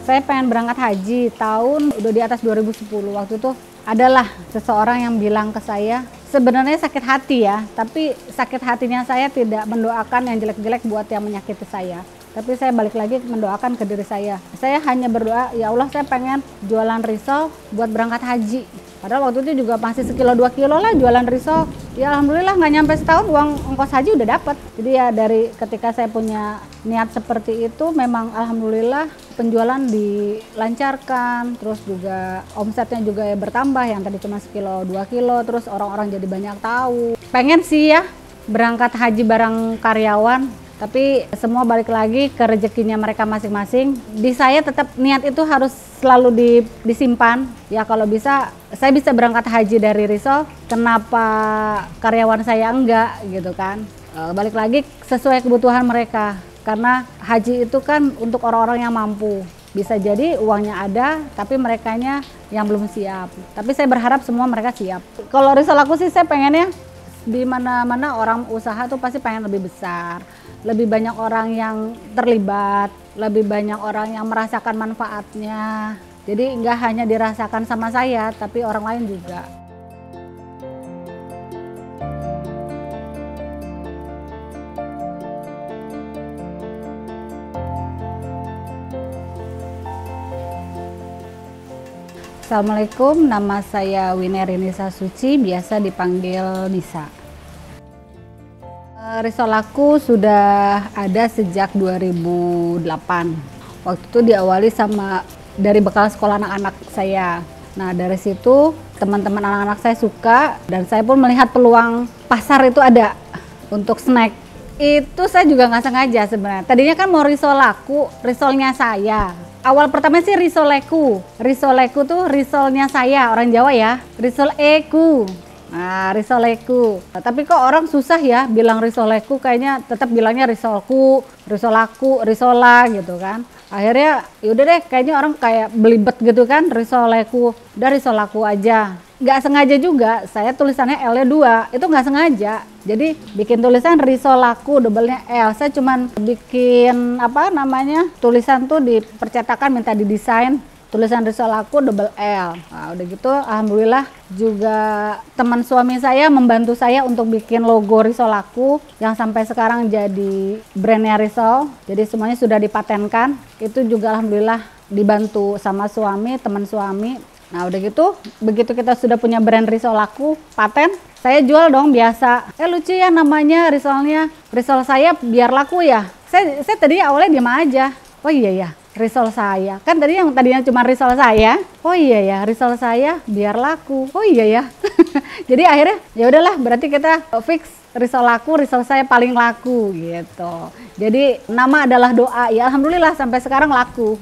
Saya pengen berangkat haji tahun udah di atas 2010. Waktu itu adalah seseorang yang bilang ke saya, sebenarnya sakit hati ya, tapi sakit hatinya saya tidak mendoakan yang jelek-jelek buat yang menyakiti saya. Tapi saya balik lagi mendoakan ke diri saya. Saya hanya berdoa, ya Allah saya pengen jualan risol buat berangkat haji. Padahal waktu itu juga masih sekilo 2 kilo lah jualan risol. Ya alhamdulillah nggak nyampe setahun uang ongkos haji udah dapet. Jadi ya dari ketika saya punya niat seperti itu memang alhamdulillah penjualan dilancarkan. Terus juga omsetnya juga ya bertambah yang tadi cuma sekilo 2 kilo. Terus orang-orang jadi banyak tahu. Pengen sih ya berangkat haji bareng karyawan. Tapi semua balik lagi ke rezekinya mereka masing-masing. Di saya tetap niat itu harus selalu disimpan. Ya kalau bisa, saya bisa berangkat haji dari risol. Kenapa karyawan saya enggak gitu kan? Balik lagi sesuai kebutuhan mereka. Karena haji itu kan untuk orang-orang yang mampu. Bisa jadi uangnya ada, tapi merekanya yang belum siap. Tapi saya berharap semua mereka siap. Kalau risol aku sih saya pengennya di mana-mana orang usaha tuh pasti pengen lebih besar. Lebih banyak orang yang terlibat, lebih banyak orang yang merasakan manfaatnya. Jadi nggak hanya dirasakan sama saya, tapi orang lain juga. Assalamualaikum, nama saya Wineri Nisa Suci, biasa dipanggil Nisa. Risol aku sudah ada sejak 2008. Waktu itu diawali dari bekal sekolah anak-anak saya. Nah dari situ teman-teman anak-anak saya suka dan saya pun melihat peluang pasar itu ada untuk snack. Itu saya juga nggak sengaja sebenarnya. Tadinya kan mau risol aku, risolnya saya. Awal pertama sih risoleku. Risoleku tuh risolnya saya, orang Jawa ya. Risol eku. Nah, risoleku. Tapi kok orang susah ya bilang risoleku, kayaknya tetap bilangnya risolku, risolaku, risola gitu kan. Akhirnya yaudah deh, kayaknya orang kayak belibet gitu kan, risoleku, udah risolaku aja. Nggak sengaja juga, saya tulisannya L-nya 2, itu nggak sengaja. Jadi bikin tulisan risolaku, double-nya L. Saya cuman bikin tulisan tuh di percetakan minta didesain. Tulisan risolaku double L. Nah, udah gitu alhamdulillah juga teman suami saya membantu saya untuk bikin logo risolaku yang sampai sekarang jadi brandnya risol. Jadi semuanya sudah dipatenkan. Itu juga alhamdulillah dibantu sama suami, teman suami. Nah udah gitu, begitu kita sudah punya brand risolaku, paten, saya jual dong biasa. Lucu ya namanya risolnya, risol saya biar laku ya. Saya tadi awalnya diam aja. Oh iya ya, risol saya. Kan tadi yang tadinya cuma risol saya. Oh iya ya, risol saya biar laku. Oh iya ya. Jadi akhirnya ya udahlah, berarti kita fix risol laku, risol saya paling laku gitu. Jadi nama adalah doa. Ya alhamdulillah sampai sekarang laku.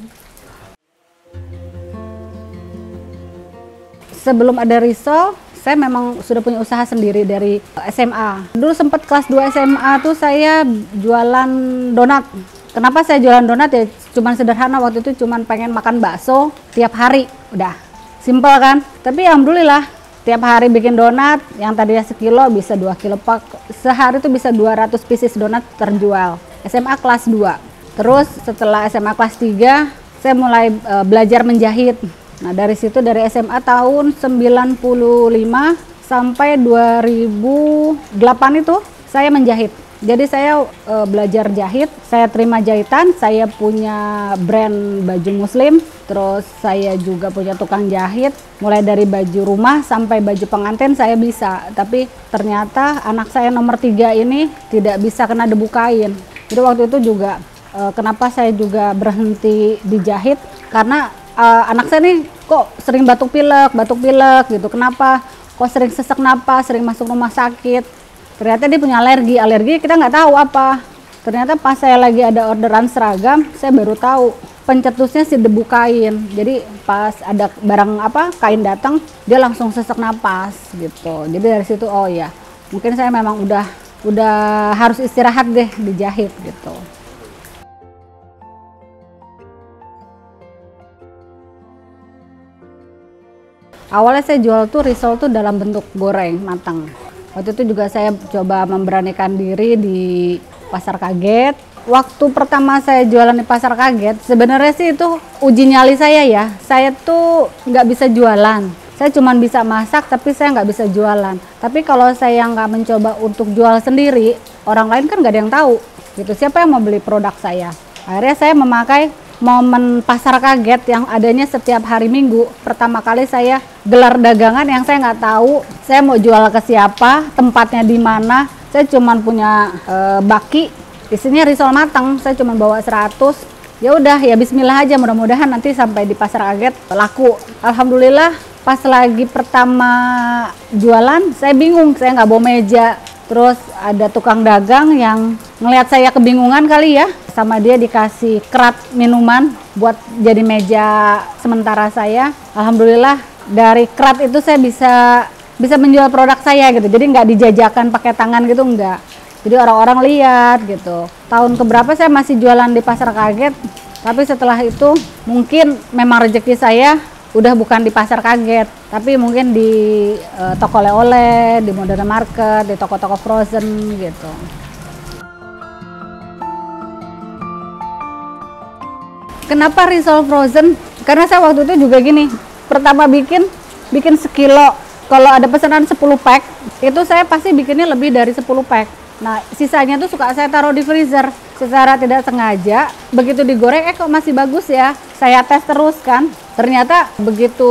Sebelum ada risol, saya memang sudah punya usaha sendiri dari SMA. Dulu sempat kelas 2 SMA tuh saya jualan donat. Kenapa saya jualan donat ya? Cuman sederhana, waktu itu cuman pengen makan bakso tiap hari. Udah, simpel kan? Tapi alhamdulillah tiap hari bikin donat, yang tadinya sekilo bisa 2 kilo pak. Sehari itu bisa 200 pieces donat terjual. SMA kelas 2. Terus setelah SMA kelas 3, saya mulai belajar menjahit. Nah dari situ, dari SMA tahun 95 sampai 2008 itu saya menjahit. Jadi saya belajar jahit, saya terima jahitan, saya punya brand baju muslim, terus saya juga punya tukang jahit, mulai dari baju rumah sampai baju pengantin saya bisa. Tapi ternyata anak saya nomor 3 ini tidak bisa kena debu kain. Jadi waktu itu juga kenapa saya juga berhenti dijahit, karena anak saya nih kok sering batuk pilek gitu. Kenapa? Kok sering sesak napas, sering masuk rumah sakit. Ternyata dia punya alergi kita nggak tahu apa. Ternyata pas saya lagi ada orderan seragam, saya baru tahu pencetusnya si debu kain. Jadi pas ada barang kain datang, dia langsung sesak napas gitu. Jadi dari situ oh ya, mungkin saya memang udah harus istirahat deh dijahit gitu. Awalnya saya jual tuh risol tuh dalam bentuk goreng matang. Waktu itu juga saya coba memberanikan diri di Pasar Kaget. Waktu pertama saya jualan di pasar kaget, sebenarnya sih itu uji nyali saya ya. Saya tuh nggak bisa jualan. Saya cuma bisa masak, tapi saya nggak bisa jualan. Tapi kalau saya nggak mencoba untuk jual sendiri, orang lain kan nggak ada yang tahu. Gitu, siapa yang mau beli produk saya? Akhirnya saya memakai momen pasar kaget yang adanya setiap hari Minggu. Pertama kali saya gelar dagangan yang saya nggak tahu. Saya mau jual ke siapa, tempatnya di mana. Saya cuma punya baki. Isinya risol matang, saya cuma bawa 100. Ya udah, ya bismillah aja, mudah-mudahan nanti sampai di pasar kaget laku. Alhamdulillah, pas lagi pertama jualan, saya bingung, saya nggak bawa meja. Terus ada tukang dagang yang ngelihat saya kebingungan kali ya, sama dia dikasih kerat minuman buat jadi meja sementara saya. Alhamdulillah, dari kerat itu saya bisa menjual produk saya gitu. Jadi nggak dijajakan pakai tangan gitu, enggak. Jadi orang-orang lihat gitu. Tahun keberapa saya masih jualan di pasar kaget, tapi setelah itu mungkin memang rezeki saya udah bukan di pasar kaget, tapi mungkin di toko oleh-oleh, di modern market, di toko-toko frozen gitu. Kenapa risol frozen? Karena saya waktu itu juga gini, pertama bikin sekilo. Kalau ada pesanan 10 pack, itu saya pasti bikinnya lebih dari 10 pack. Nah, sisanya tuh suka saya taruh di freezer. Secara tidak sengaja, begitu digoreng, kok masih bagus ya. Saya tes terus kan. Ternyata begitu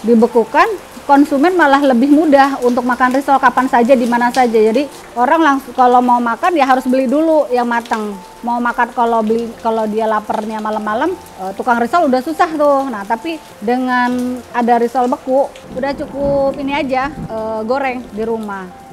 dibekukan, konsumen malah lebih mudah untuk makan risol kapan saja, di mana saja. Jadi orang langsung kalau mau makan ya harus beli dulu yang matang. Mau makan kalau dia laparnya malam-malam, tukang risol udah susah tuh. Nah, tapi dengan ada risol beku, udah cukup ini aja, goreng di rumah.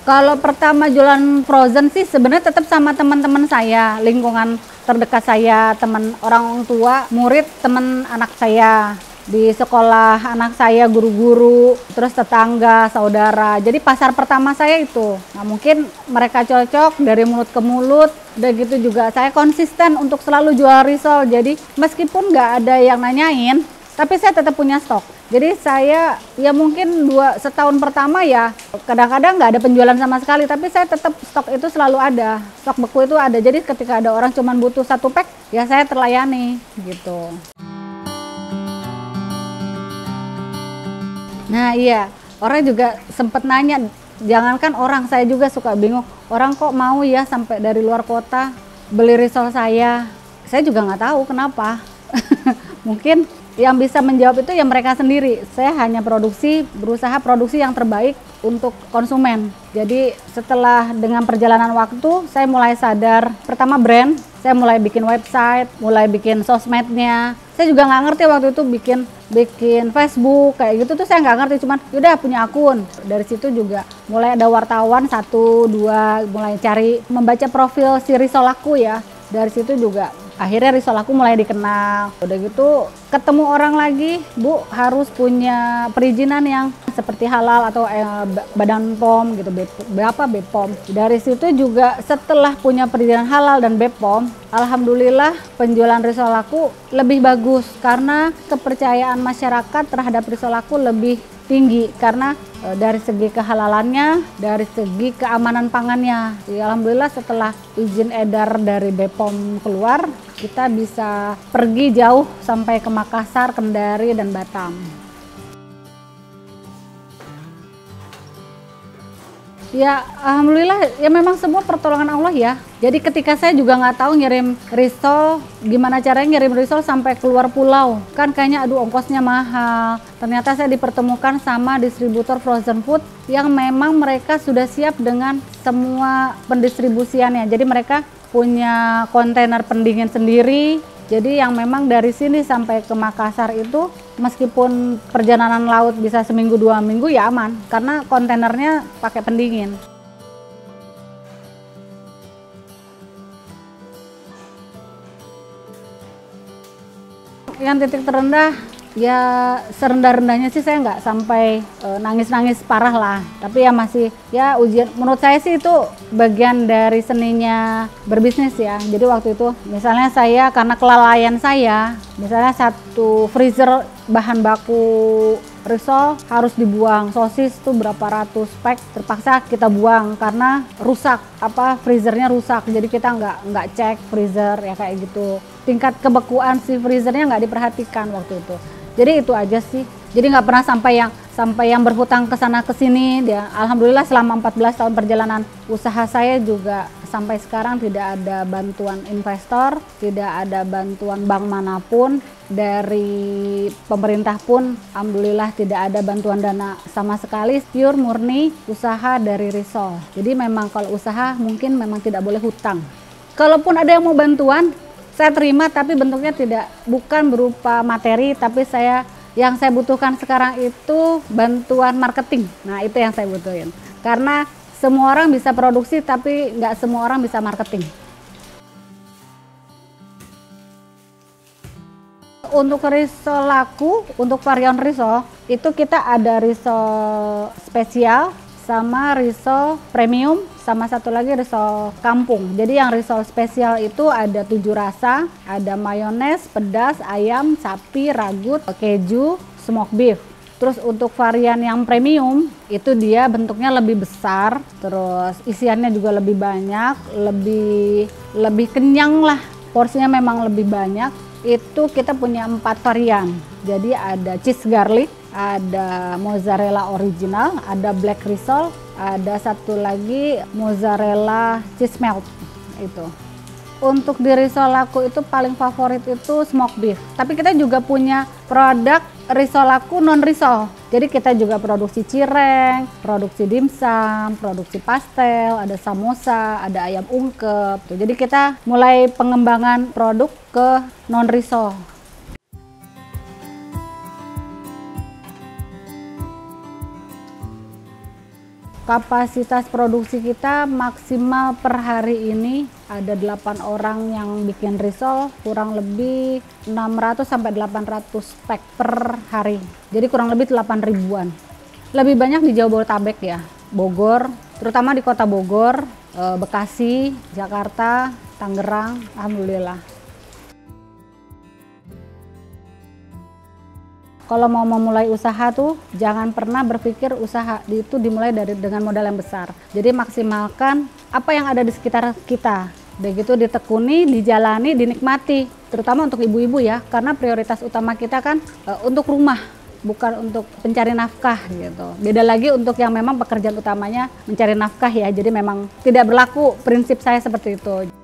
Kalau pertama jualan frozen sih sebenarnya tetap sama teman-teman saya, lingkungan terdekat saya, teman orang tua, murid, teman anak saya. Di sekolah anak saya, guru-guru, terus tetangga, saudara. Jadi pasar pertama saya itu. Nah, mungkin mereka cocok dari mulut ke mulut. Udah gitu juga saya konsisten untuk selalu jual risol. Jadi meskipun nggak ada yang nanyain, tapi saya tetap punya stok. Jadi saya ya mungkin setahun pertama ya kadang-kadang nggak ada penjualan sama sekali, tapi saya tetap stok itu selalu ada. Stok beku itu ada. Jadi ketika ada orang cuma butuh 1 pack, ya saya terlayani gitu. Nah iya, orang juga sempet nanya, jangankan orang, saya juga suka bingung. Orang kok mau ya sampai dari luar kota beli risol saya? Saya juga nggak tahu kenapa. Mungkin yang bisa menjawab itu ya mereka sendiri. Saya hanya berusaha produksi yang terbaik untuk konsumen. Jadi setelah dengan perjalanan waktu, saya mulai sadar, pertama brand, saya mulai bikin website, mulai bikin sosmednya. Saya juga nggak ngerti waktu itu bikin Facebook kayak gitu tuh saya nggak ngerti, cuman udah punya akun. Dari situ juga mulai ada wartawan 1, 2, mulai cari membaca profil si risol aku ya. Dari situ juga akhirnya risol aku mulai dikenal. Udah gitu ketemu orang lagi, Bu harus punya perizinan yang seperti halal atau Badan POM gitu, BPOM. Dari situ juga setelah punya perizinan halal dan BPOM, alhamdulillah penjualan risol aku lebih bagus karena kepercayaan masyarakat terhadap risol aku lebih tinggi karena dari segi kehalalannya, dari segi keamanan pangannya. Ya, alhamdulillah setelah izin edar dari BPOM keluar, kita bisa pergi jauh sampai ke Makassar, Kendari, dan Batam. Ya alhamdulillah ya memang semua pertolongan Allah ya. Jadi ketika saya juga nggak tahu ngirim risol, gimana caranya ngirim risol sampai keluar pulau. Kan kayaknya aduh ongkosnya mahal. Ternyata saya dipertemukan sama distributor frozen food yang memang mereka sudah siap dengan semua pendistribusiannya. Jadi mereka punya kontainer pendingin sendiri. Jadi yang memang dari sini sampai ke Makassar itu meskipun perjalanan laut bisa seminggu 2 minggu ya aman karena kontainernya pakai pendingin. Yang titik terendah ya serendah-rendahnya sih saya nggak sampai nangis-nangis parah lah, tapi ya masih ya ujian. Menurut saya sih itu bagian dari seninya berbisnis ya. Jadi waktu itu misalnya saya karena kelalaian saya, misalnya 1 freezer bahan baku risol harus dibuang, sosis tuh berapa ratus pack terpaksa kita buang karena rusak, freezernya rusak, jadi kita nggak cek freezer ya kayak gitu. Tingkat kebekuan si freezernya nggak diperhatikan waktu itu. Jadi itu aja sih. Jadi nggak pernah sampai yang berhutang ke sana ke sini. Alhamdulillah selama 14 tahun perjalanan usaha saya juga sampai sekarang tidak ada bantuan investor, tidak ada bantuan bank manapun, dari pemerintah pun alhamdulillah tidak ada bantuan dana sama sekali, pure murni usaha dari risol. Jadi memang kalau usaha mungkin memang tidak boleh hutang. Kalaupun ada yang mau bantuan, saya terima, tapi bentuknya bukan berupa materi, tapi yang saya butuhkan sekarang itu bantuan marketing. Nah, itu yang saya butuhin. Karena semua orang bisa produksi, tapi nggak semua orang bisa marketing. Untuk risol laku, untuk varian risol, itu kita ada risol spesial, sama risol premium, sama satu lagi risol kampung. Jadi yang risol spesial itu ada 7 rasa, ada mayones, pedas, ayam, sapi, ragut, keju, smoked beef. Terus untuk varian yang premium itu dia bentuknya lebih besar, terus isiannya juga lebih banyak, lebih kenyang lah, porsinya memang lebih banyak. Itu kita punya 4 varian. Jadi ada cheese garlic, ada mozzarella original, ada black risol, ada satu lagi mozzarella cheese melt itu. Untuk di risol laku itu paling favorit itu smoked beef. Tapi kita juga punya produk risol laku non risol. Jadi kita juga produksi cireng, produksi dimsum, produksi pastel, ada samosa, ada ayam ungkep. Jadi kita mulai pengembangan produk ke non risol. Kapasitas produksi kita maksimal per hari ini ada 8 orang yang bikin risol, kurang lebih 600 sampai 800 pack per hari. Jadi kurang lebih 8 ribuan. Lebih banyak di Jabodetabek ya, Bogor, terutama di kota Bogor, Bekasi, Jakarta, Tangerang, alhamdulillah. Kalau mau memulai usaha tuh jangan pernah berpikir usaha itu dimulai dengan modal yang besar. Jadi maksimalkan apa yang ada di sekitar kita. Begitu ditekuni, dijalani, dinikmati. Terutama untuk ibu-ibu ya, karena prioritas utama kita kan untuk rumah, bukan untuk pencari nafkah gitu. Beda lagi untuk yang memang pekerjaan utamanya mencari nafkah ya. Jadi memang tidak berlaku prinsip saya seperti itu.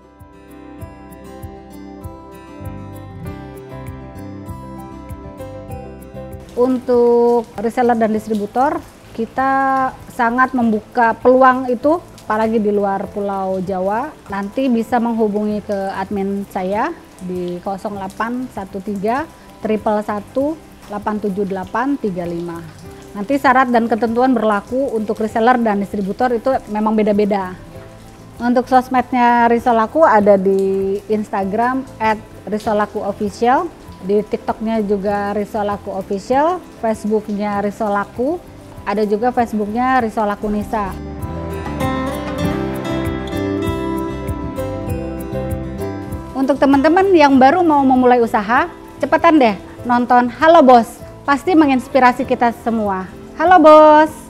Untuk reseller dan distributor, kita sangat membuka peluang itu, apalagi di luar Pulau Jawa. Nanti bisa menghubungi ke admin saya di 0813 111 87835. Nanti syarat dan ketentuan berlaku untuk reseller dan distributor itu memang beda-beda. Untuk sosmednya Risol Laku ada di Instagram @risolakuofficial. Di TikToknya juga Risol Laku Official, Facebooknya Risol Laku, ada juga Facebooknya Risol Laku Nisa. Untuk teman-teman yang baru mau memulai usaha, cepetan deh nonton Halo Bos, pasti menginspirasi kita semua. Halo Bos!